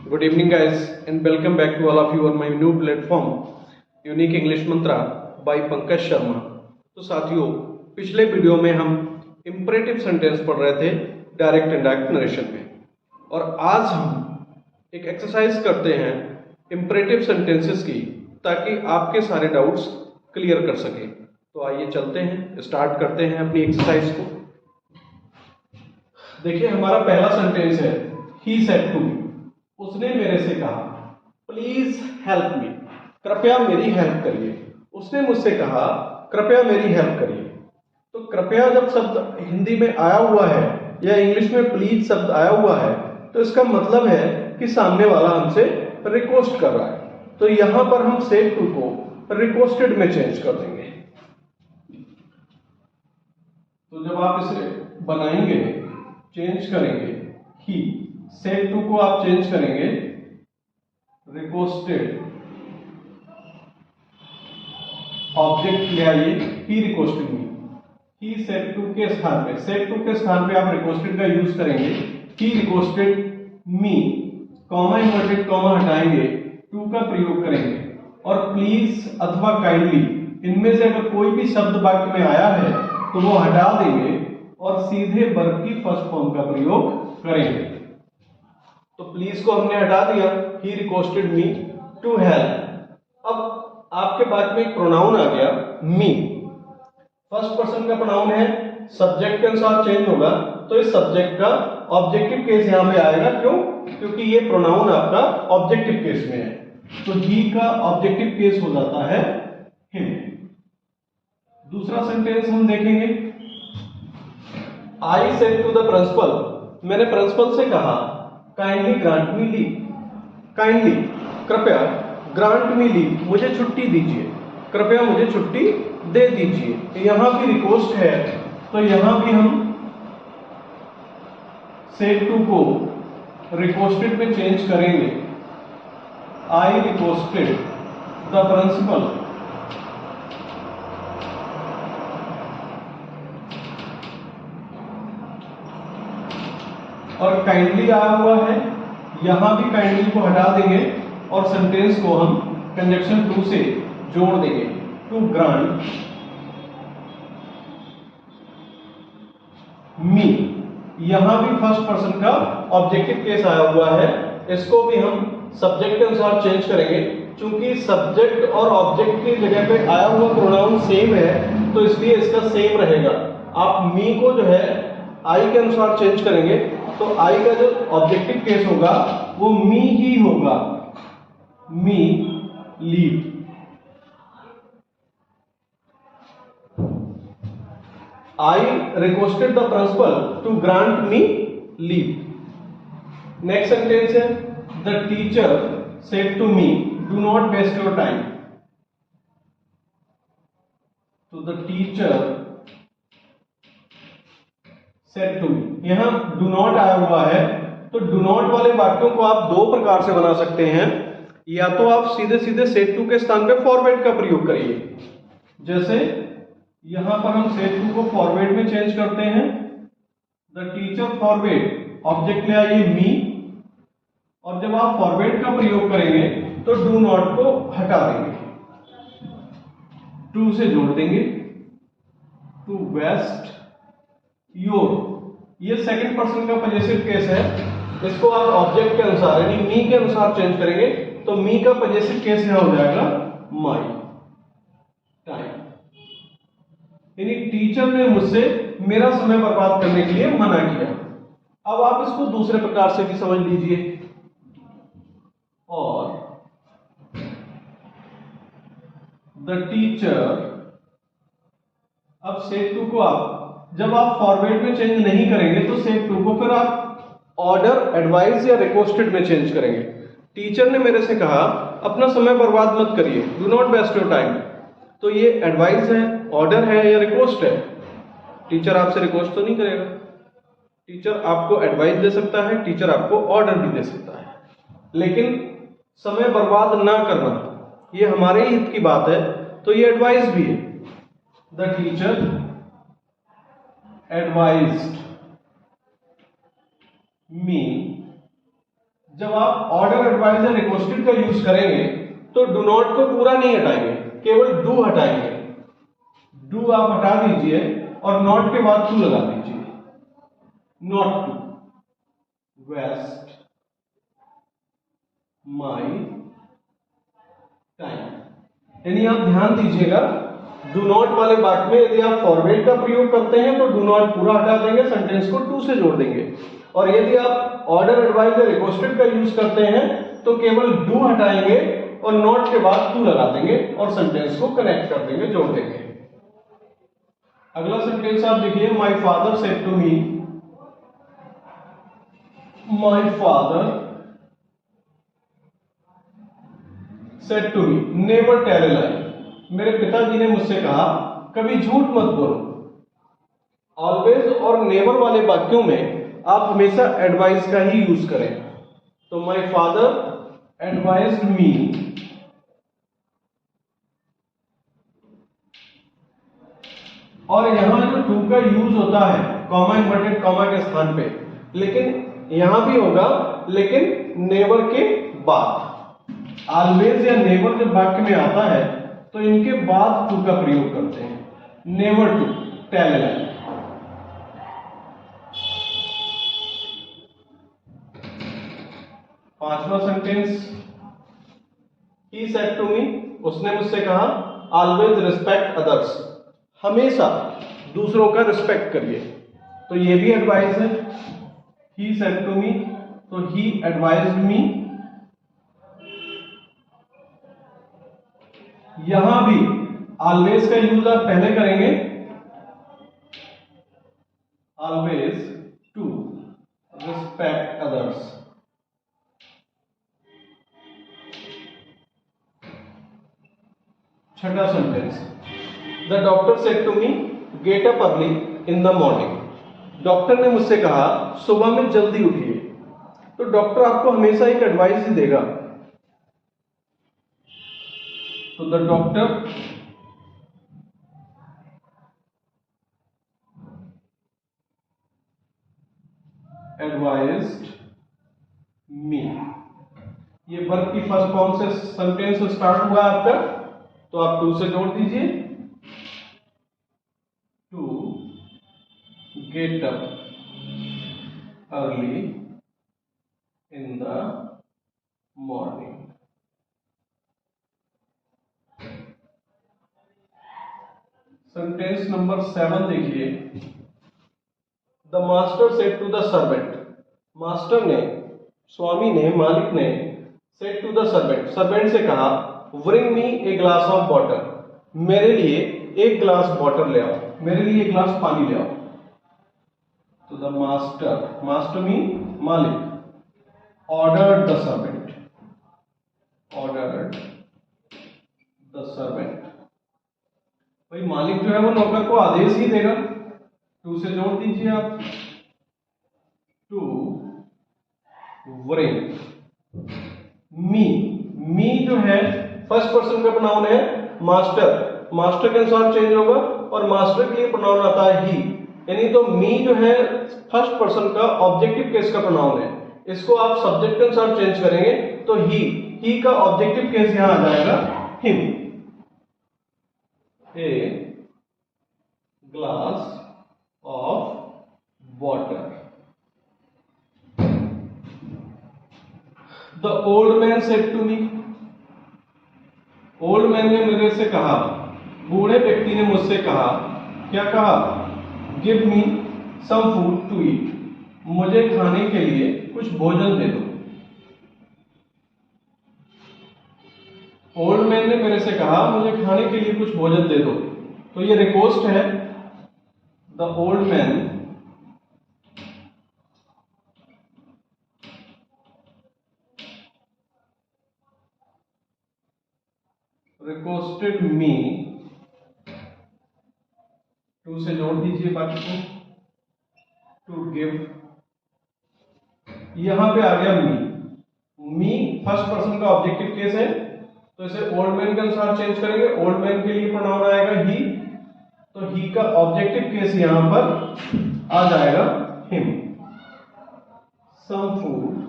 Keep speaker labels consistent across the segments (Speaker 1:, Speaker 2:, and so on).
Speaker 1: Good evening, guys, and welcome back to all of you on my new platform, unique English mantra by Pankaj Sharma. तो साथियों, पिछले video में हम imperative sentence पढ़ रहे थे डायरेक्ट इंडायरेक्ट नरेशन में, और आज हम एक एक्सरसाइज करते हैं इंपरेटिव सेंटेंसेस की, ताकि आपके सारे डाउट्स क्लियर कर सके। तो आइए चलते हैं, स्टार्ट करते हैं अपनी एक्सरसाइज को। देखिए, हमारा पहला सेंटेंस है ही सेड टू मी, उसने मेरे से कहा प्लीज हेल्प मी, कृपया मेरी हेल्प करिए। उसने मुझसे कहा कृपया मेरी हेल्प करिए। तो कृपया जब शब्द हिंदी में आया हुआ है या इंग्लिश में प्लीज शब्द आया हुआ है, तो इसका मतलब है कि सामने वाला हमसे रिक्वेस्ट कर रहा है। तो यहां पर हम सेड टू को रिक्वेस्टेड में चेंज कर देंगे। तो जब आप इसे बनाएंगे, चेंज करेंगे, ही सेड टू को आप चेंज करेंगे रिक्वेस्टेड, ऑब्जेक्ट ले आइए he requested me. He said to के स्थान पे, सेड टू के स्थान पे आप रिक्वेस्टेड का यूज करेंगे। ही रिक्वेस्टेड मी, कॉमा इन्वर्टेड कॉमा हटाएंगे, टू का प्रयोग करेंगे, और प्लीज अथवा काइंडली इनमें से अगर कोई भी शब्द वाक्य में आया है तो वो हटा देंगे और सीधे वर्ब की फर्स्ट फॉर्म का प्रयोग करेंगे। तो प्लीज को हमने हटा दिया, he requested me to help. अब आपके बाद में एक प्रोनाउन आ गया मी, फर्स्ट पर्सन का प्रोनाउन है, सब्जेक्ट के अनुसार चेंज होगा। तो इस सब्जेक्ट का ऑब्जेक्टिव केस यहां पे आएगा। क्यों? क्योंकि ये प्रोनाउन आपका ऑब्जेक्टिव केस में है, तो ही का ऑब्जेक्टिव केस हो जाता है हिम। दूसरा सेंटेंस हम देखेंगे, I said to the principal, मैंने प्रिंसिपल से कहा kindly grant me leave, kindly कृपया, ग्रांट मी लीव मुझे छुट्टी दीजिए, कृपया मुझे छुट्टी दे दीजिए। यहां भी रिक्वेस्ट है, तो यहां भी हम सेड टू को रिक्वेस्टेड में चेंज करेंगे। आई रिक्वेस्टेड द प्रिंसिपल और काइंडली आया हुआ है, यहां भी काइंडली को हटा देंगे और सेंटेंस को हम कंजक्शन टू से जोड़ देंगे, टू ग्रांट मी। यहां भी फर्स्ट पर्सन का ऑब्जेक्टिव केस आया हुआ है, इसको भी हम सब्जेक्ट के अनुसार चेंज करेंगे। चूंकि सब्जेक्ट और ऑब्जेक्ट की जगह पे आया हुआ प्रोनाउन सेम है, तो इसलिए इसका सेम रहेगा। आप मी को जो है आई के अनुसार चेंज करेंगे, तो आई का जो ऑब्जेक्टिव केस होगा वो मी ही होगा, me leave. I requested the principal to grant me leave. Next sentence है, the teacher said to me do not waste your time. तो the teacher said to me, यहां डू नॉट आया हुआ है, तो डू नॉट वाले वाक्यों को आप दो प्रकार से बना सकते हैं। या तो आप सीधे सीधे सेड टू के स्थान पे फॉरवर्ड का प्रयोग करिए, जैसे यहां पर हम सेड टू को फॉरवर्ड में चेंज करते हैं। द टीचर फॉरवर्ड, ऑब्जेक्ट ले आइए मी, और जब आप फॉरवर्ड का प्रयोग करेंगे तो डू नॉट को हटा देंगे, टू से जोड़ देंगे, टू वेस्ट योर। ये सेकंड पर्सन का पजेसिव केस है, इसको आप ऑब्जेक्ट के अनुसार यानी मी के अनुसार चेंज करेंगे, तो मी का पजेसिव केस यहां हो जाएगा माई टाइम। यानी टीचर ने मुझसे मेरा समय बर्बाद करने के लिए मना किया। अब आप इसको दूसरे प्रकार से भी समझ लीजिए, और द टीचर, अब सेड टू को आप जब आप फॉरवर्ड में चेंज नहीं करेंगे तो सेड टू को फिर आप ऑर्डर, एडवाइस या रिक्वेस्टेड में चेंज करेंगे। टीचर ने मेरे से कहा अपना समय बर्बाद मत करिए, do not waste your time. तो ये एडवाइस है, ऑर्डर है या रिक्वेस्ट है? टीचर आपसे रिक्वेस्ट तो नहीं करेगा, टीचर आपको एडवाइस दे सकता है, टीचर आपको ऑर्डर भी दे सकता है, लेकिन समय बर्बाद ना करना ये हमारे हित की बात है, तो ये एडवाइस भी है। द टीचर एडवाइज्ड me जब आप ऑर्डर एडवाइजर रिक्वेस्टेड का यूज करेंगे तो डू नॉट को पूरा नहीं हटाएंगे, केवल डू हटाएंगे। डू आप हटा दीजिए और नॉट के बाद टू लगा दीजिए। Not to waste my time. यानी आप ध्यान दीजिएगा, डू नॉट वाले वाक्य में यदि आप फॉरवर्ड का प्रयोग करते हैं तो डू नॉट पूरा हटा देंगे, सेंटेंस को टू से जोड़ देंगे। और यदि आप ऑर्डर एडवाइजर रिक्वेस्टेड का यूज करते हैं तो केवल डू हटाएंगे और नॉट के बाद टू लगा देंगे और सेंटेंस को कनेक्ट कर देंगे, जोड़ देंगे। अगला सेंटेंस आप देखिए, my father said to me, my father said to me never tell a lie. मेरे पिताजी ने मुझसे कहा कभी झूठ मत बोलो। ऑलवेज और नेवर वाले वाक्यों में आप हमेशा एडवाइस का ही यूज करें। तो माय फादर एडवाइज्ड मी और यहां जो टू का यूज होता है कॉमा इन्वर्टेड कॉमा के स्थान पे, लेकिन यहां भी होगा लेकिन नेवर के बाद। ऑलवेज या नेवर जब वाक्य में आता है तो इनके बाद टू का प्रयोग करते हैं। Never to tell a lie. पांचवा sentence, he said to me, उसने मुझसे कहा ऑलवेज रिस्पेक्ट अदर्स, हमेशा दूसरों का रिस्पेक्ट करिए। तो ये भी एडवाइस है। ही सेड टू मी, तो ही एडवाइज्ड मी। यहां भी ऑलवेज का यूज आप पहले करेंगे, ऑलवेज टू रिस्पेक्ट अदर्स। छठा sentence, the doctor said to me get up early in the morning. Doctor ने मुझसे कहा सुबह में जल्दी उठिए। तो डॉक्टर आपको हमेशा एक एडवाइस ही देगा। तो द डॉक्टर एडवाइज्ड मी। ये वर्ब की फर्स्ट फॉर्म से सेंटेंस स्टार्ट हुआ आपका, तो आप टू से जोड़ दीजिए। To get up early in the morning. Sentence number 7 देखिए, the master said to the servant. Master ने, स्वामी ने, मालिक ने said to the servant, servant से कहा bring me a glass of water, मेरे लिए एक ग्लास वाटर ले आओ, मेरे लिए एक ग्लास पानी ले आओ। तो द मास्टर, मास्टर मीन मालिक, ordered the servant, ordered the servant. भाई मालिक जो है वो नौकर को आदेश ही देगा। टू से जोड़ दीजिए आप, टू ब्रिंग मी। मी जो है फर्स्ट पर्सन का प्रोनाउन है, मास्टर, मास्टर के अनुसार चेंज होगा और मास्टर के लिए प्रोनाउन आता है ही। यानी तो मी जो है फर्स्ट पर्सन का ऑब्जेक्टिव केस का प्रोनाउन है, इसको आप सब्जेक्ट के अनुसार चेंज करेंगे तो ही का ऑब्जेक्टिव केस यहां आ जाएगा him. A glass of water. The old man said to me, old man ने मेरे से कहा, बूढ़े व्यक्ति ने मुझसे कहा, क्या कहा, give me some food to eat, मुझे खाने के लिए कुछ भोजन दे दो। ओल्ड मैन ने मेरे से कहा मुझे खाने के लिए कुछ भोजन दे दो, तो ये रिक्वेस्ट है। The old man requested me, to से जोड़ दीजिए बाकी को, टू गिव। यहां पे आ गया मी फर्स्ट पर्सन का ऑब्जेक्टिव केस है, तो इसे ओल्ड मैन के अनुसार चेंज करेंगे। ओल्ड मैन के लिए प्रोनाउन आएगा ही, तो ही का ऑब्जेक्टिव केस यहां पर आ जाएगा him. Some food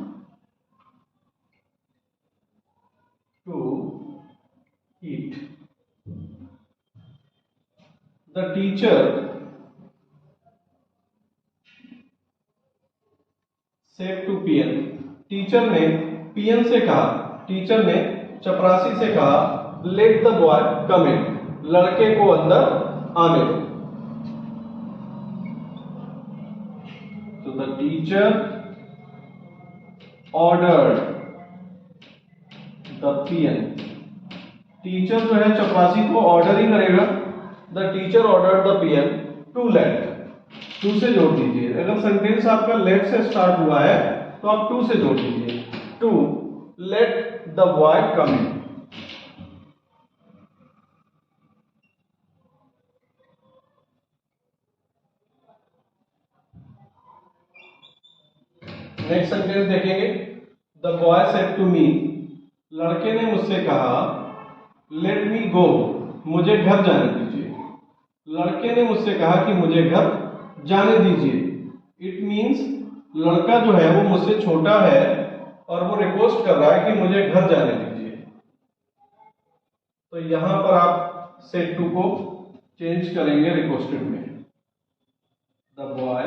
Speaker 1: heat. The teacher said to PN. Teacher ने PN से कहा, टीचर ने चपरासी से कहा, let the boy come in, लड़के को अंदर आने दो. तो the teacher ordered the PN. Teacher जो है चपरासी को ऑर्डर ही करेगा. The teacher ordered the PN to let. To से जोड़ दीजिए. अगर सेंटेंस आपका लेट से स्टार्ट हुआ है तो आप टू से जोड़ दीजिए. To let the boy come in. Next sentence देखेंगे. The boy said to me. लड़के ने मुझसे कहा, लेट मी गो, मुझे घर जाने दीजिए. लड़के ने मुझसे कहा कि मुझे घर जाने दीजिए. इट मीन्स लड़का जो है वो मुझसे छोटा है और वो रिक्वेस्ट कर रहा है कि मुझे घर जाने दीजिए. तो यहां पर आप सेड टू को चेंज करेंगे रिक्वेस्टेड में. The boy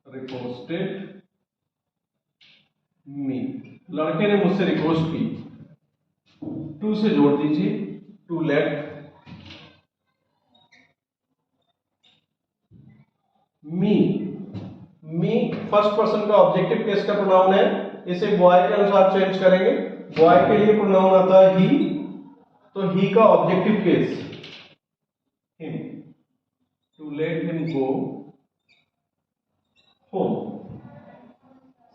Speaker 1: requested me. लड़के ने मुझसे रिक्वेस्ट की. टू से जोड़ दीजिए. To let me. Me first person का ऑब्जेक्टिव केस का प्रोनाउन है. इसे बॉय के अनुसार चेंज करेंगे. बॉय के लिए प्रोनाउन आता है ही, तो ही का objective case him. To let him go home.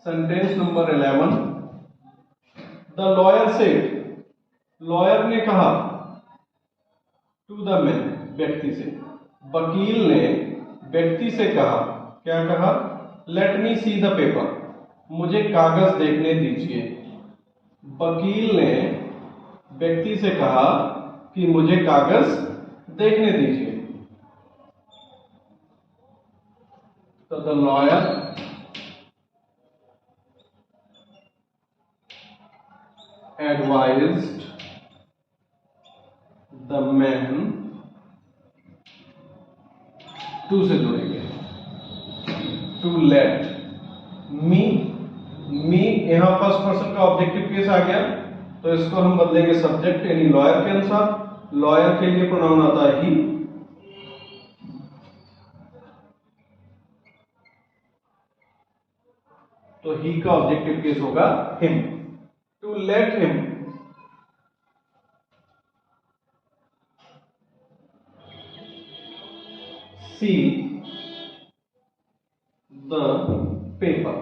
Speaker 1: Sentence number 11. The lawyer said. Lawyer ने कहा टू द मैन, व्यक्ति से. वकील ने व्यक्ति से कहा, क्या कहा? Late me see the paper, मुझे कागज देखने दीजिए. वकील ने व्यक्ति से कहा कि मुझे कागज देखने दीजिए. तो the lawyer advised the man. To से जोड़ेंगे. To let me. मी यहां फर्स्ट पर्सन का ऑब्जेक्टिव केस आ गया, तो इसको हम बदलेंगे सब्जेक्ट यानी लॉयर के अनुसार. लॉयर के लिए प्रोनाउन आता है ही. तो ही का ऑब्जेक्टिव केस होगा him. To let him see the paper.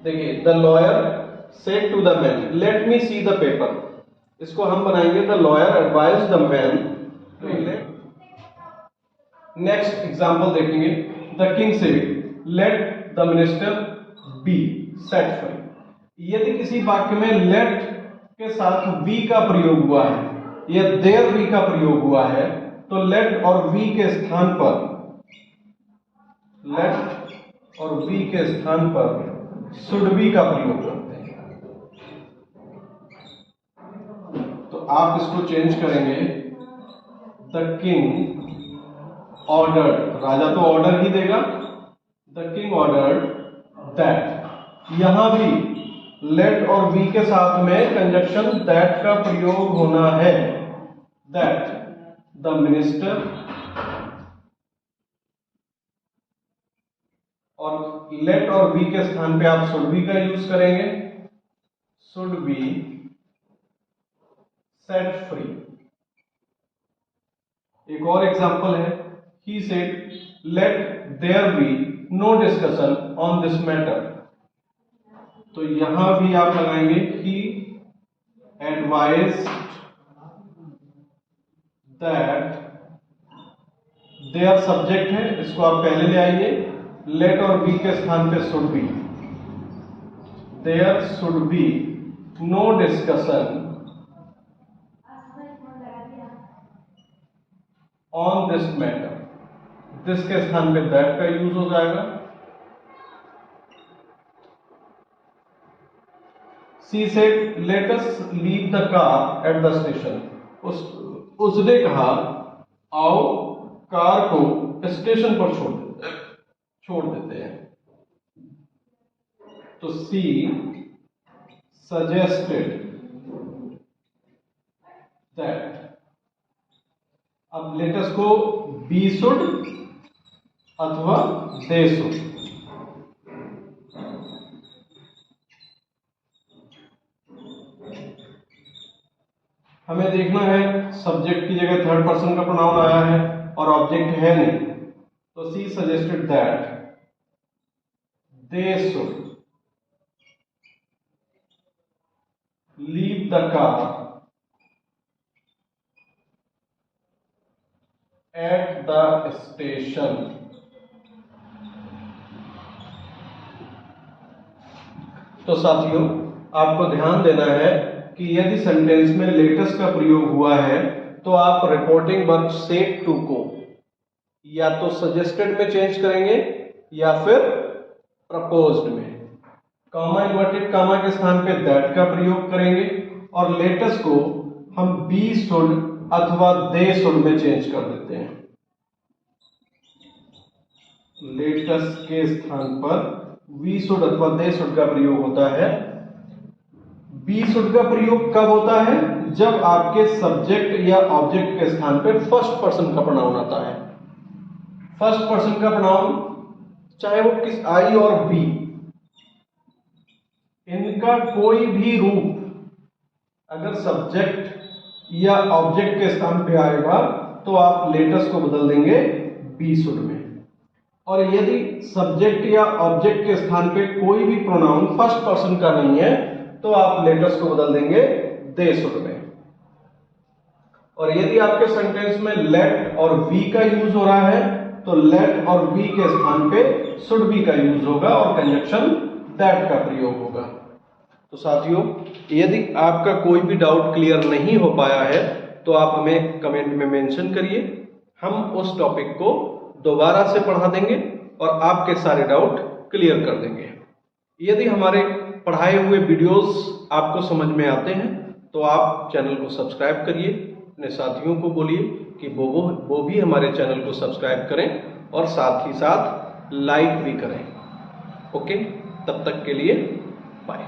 Speaker 1: देखिए, the lawyer said to the man, let me see the paper. इसको हम बनाएंगे the lawyer advise the man to let. Next example देखेंगे. The king said let the minister be set free. यदि किसी वाक्य में late के साथ वी का प्रयोग हुआ है या देयर वी का प्रयोग हुआ है, तो लेट और वी के स्थान पर, लेट और वी के स्थान पर शुड बी का प्रयोग करते हैं. तो आप इसको चेंज करेंगे. द किंग ऑर्डर्ड, राजा तो ऑर्डर ही देगा. The king ordered that. यहां भी लेट और वी के साथ में कंजक्शन दैट का प्रयोग होना है. दैट द मिनिस्टर, और लेट और बी के स्थान पे आप शुड बी का यूज करेंगे. Should be set free. एक और एग्जांपल है. He said let there be no discussion on this matter. तो यहां भी आप लगाएंगे he advised that. There subject है, इसको आप पहले ले आइए. लेट और बी के स्थान पे should be. There should be no discussion on this matter. This के स्थान पे दैट का यूज हो जाएगा. She said let us leave the car at the station. उसने कहा आओ कार को स्टेशन पर छोड़ देते हैं। तो शी सजेस्टेड दैट, अब लेट अस को बी शुड अथवा दे शुड, हमें देखना है सब्जेक्ट की जगह थर्ड पर्सन का प्रोनाउन आया है और ऑब्जेक्ट है नहीं। तो she suggested that they should leave the car at the station. तो साथियों, आपको ध्यान देना है कि यदि सेंटेंस में लेटेस्ट का प्रयोग हुआ है तो आप रिपोर्टिंग वर्ब सेड टू को या तो सजेस्टेड में चेंज करेंगे या फिर प्रपोज्ड में। कॉमा इन्वर्टेड कॉमा के स्थान पे दैट का प्रयोग करेंगे और लेटेस्ट को हम बी शुड अथवा दे शुड में चेंज कर देते हैं। लेटेस्ट के स्थान पर वी शुड अथवा दे शुड का प्रयोग होता है। बी शुड का प्रयोग कब होता है? जब आपके सब्जेक्ट या ऑब्जेक्ट के स्थान पे फर्स्ट पर्सन का प्रोनाउन आता है। फर्स्ट पर्सन का प्रोनाउन चाहे वो किस आई और बी, इनका कोई भी रूप अगर सब्जेक्ट या ऑब्जेक्ट के स्थान पे आएगा तो आप लेटेस्ट को बदल देंगे बी शुड में। और यदि सब्जेक्ट या ऑब्जेक्ट के स्थान पे कोई भी प्रोनाउन फर्स्ट पर्सन का नहीं है तो आप लेटेस्ट को बदल देंगे दे शुड में। और यदि आपके सेंटेंस में लेट और वी का यूज हो रहा है तो लेट और वी के स्थान पे शुड बी का यूज होगा और कंजक्शन दैट का प्रयोग होगा। तो साथियों, यदि आपका कोई भी डाउट क्लियर नहीं हो पाया है तो आप हमें कमेंट में मेंशन करिए, हम उस टॉपिक को दोबारा से पढ़ा देंगे और आपके सारे डाउट क्लियर कर देंगे। यदि हमारे पढ़ाए हुए वीडियोस आपको समझ में आते हैं तो आप चैनल को सब्सक्राइब करिए, अपने साथियों को बोलिए कि वो भी हमारे चैनल को सब्सक्राइब करें और साथ ही साथ लाइक भी करें। ओके, तब तक के लिए बाय।